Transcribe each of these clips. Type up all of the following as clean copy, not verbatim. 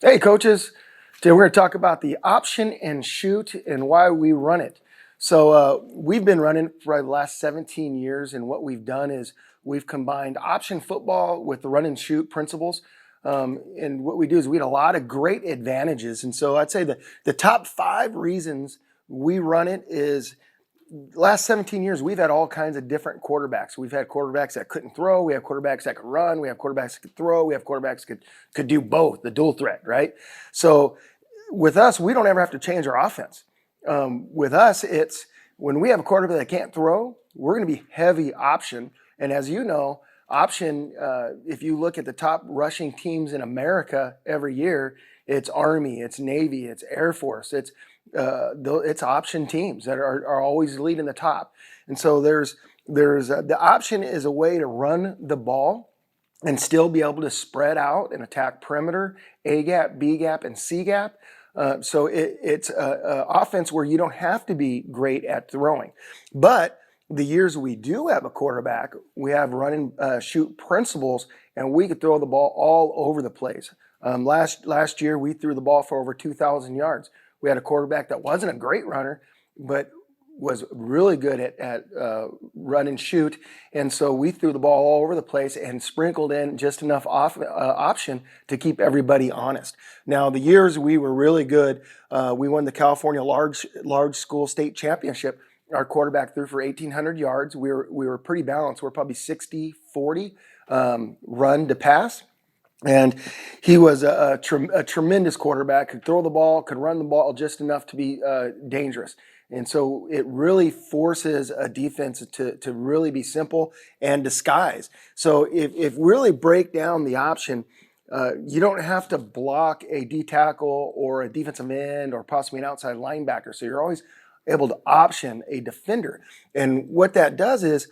Hey, coaches. Today we're going to talk about the option and shoot and why we run it. So we've been running for the last 17 years, and what we've done is we've combined option football with the run and shoot principles. And what we do is we had a lot of great advantages. And so I'd say the top 5 reasons we run it is last 17 years, we've had all kinds of different quarterbacks. We've had quarterbacks that couldn't throw. We have quarterbacks that could run. We have quarterbacks that could throw. We have quarterbacks that could do both, the dual threat, right? So with us, we don't ever have to change our offense. With us, it's when we have a quarterback that can't throw, we're going to be heavy option. And as you know, option, if you look at the top rushing teams in America every year, it's Army, it's Navy, it's Air Force, it's option teams that are always leading the top. And so there's the option is a way to run the ball and still be able to spread out and attack perimeter, A gap, B gap, and C gap. So it's a offense where you don't have to be great at throwing. But the years we do have a quarterback, we have run and shoot principles, and we could throw the ball all over the place. Last year, we threw the ball for over 2,000 yards. We had a quarterback that wasn't a great runner, but was really good at run and shoot. And so we threw the ball all over the place and sprinkled in just enough option to keep everybody honest. Now, the years we were really good, we won the California large school state championship. Our quarterback threw for 1,800 yards. We were pretty balanced. We're probably 60-40 run to pass. And he was a tremendous quarterback, could throw the ball, could run the ball just enough to be dangerous. And so it really forces a defense to really be simple and disguise. So if really break down the option, you don't have to block a D tackle or a defensive end or possibly an outside linebacker. So you're always able to option a defender. And what that does is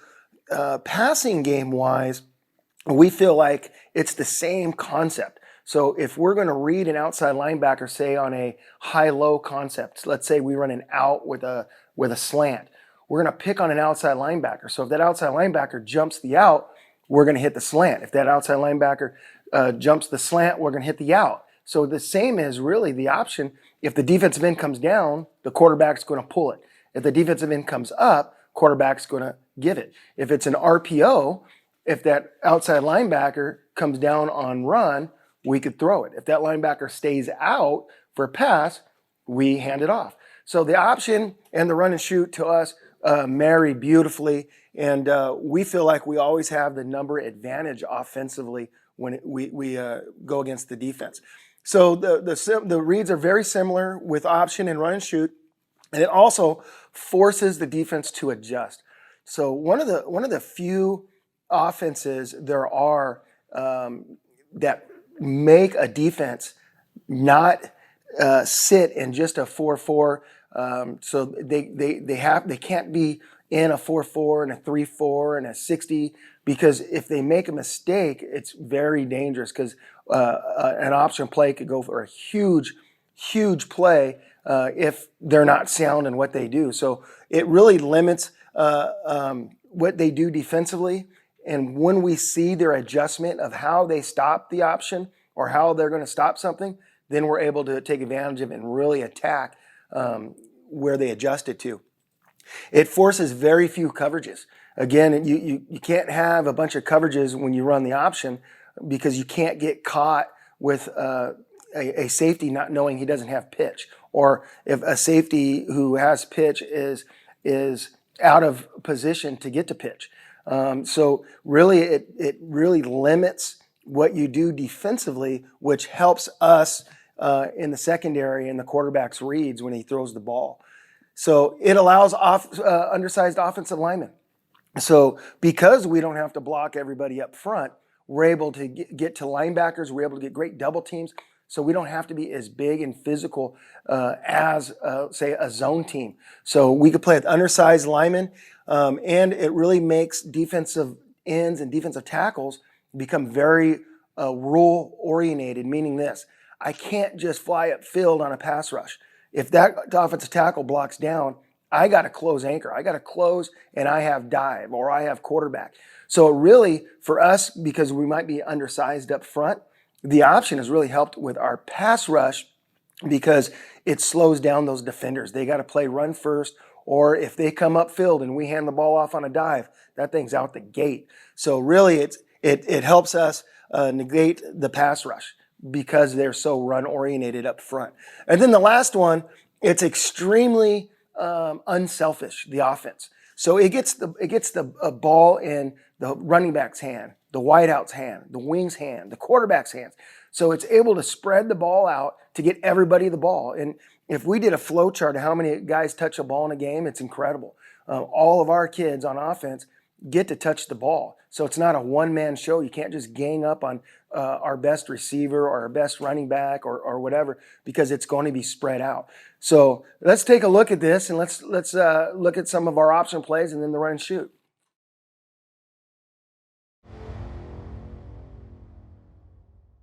passing game wise, we feel like it's the same concept. So if we're going to read an outside linebacker, say on a high-low concept, let's say we run an out with a slant, we're going to pick on an outside linebacker. So if that outside linebacker jumps the out, we're going to hit the slant. If that outside linebacker jumps the slant, we're going to hit the out. So the same is really the option. If the defensive end comes down, the quarterback's going to pull it. If the defensive end comes up, quarterback's going to give it. If it's an RPO, if that outside linebacker comes down on run, we could throw it. If that linebacker stays out for a pass, we hand it off. So the option and the run and shoot to us marry beautifully, and we feel like we always have the number advantage offensively when we go against the defense. So the reads are very similar with option and run and shoot, and it also forces the defense to adjust. So one of the few offenses there are that make a defense not sit in just a 4-4. So they can't be in a 4-4 and a 3-4 and a 60, because if they make a mistake, it's very dangerous, because an option play could go for a huge play if they're not sound in what they do. So it really limits what they do defensively. And when we see their adjustment of how they stop the option or how they're going to stop something, then we're able to take advantage of it and really attack where they adjusted to. It forces very few coverages. Again, you can't have a bunch of coverages when you run the option, because you can't get caught with a safety not knowing he doesn't have pitch, or if a safety who has pitch is out of position to get to pitch. So really, it really limits what you do defensively, which helps us in the secondary and the quarterback's reads when he throws the ball. So it allows undersized offensive linemen. So because we don't have to block everybody up front, we're able to get to linebackers. We're able to get great double teams. So we don't have to be as big and physical as, say, a zone team. So we could play with undersized linemen, and it really makes defensive ends and defensive tackles become very rule-oriented, meaning this: I can't just fly upfield on a pass rush. If that offensive tackle blocks down, I got to close anchor. I got to close, and I have dive, or I have quarterback. So really, for us, because we might be undersized up front, The option has really helped with our pass rush because it slows down those defenders. They got to play run first, or if they come upfield and we hand the ball off on a dive, that thing's out the gate. So really, it helps us negate the pass rush because they're so run oriented up front. And then the last one, it's extremely unselfish. The offense. So it gets the ball in the running back's hand, the wideout's hand, the wing's hand, the quarterback's hands. So it's able to spread the ball out to get everybody the ball. And if we did a flow chart of how many guys touch a ball in a game, it's incredible. All of our kids on offense get to touch the ball. So it's not a one-man show. You can't just gang up on our best receiver or our best running back or whatever, because it's going to be spread out. So let's take a look at this, and let's look at some of our option plays and then the run and shoot.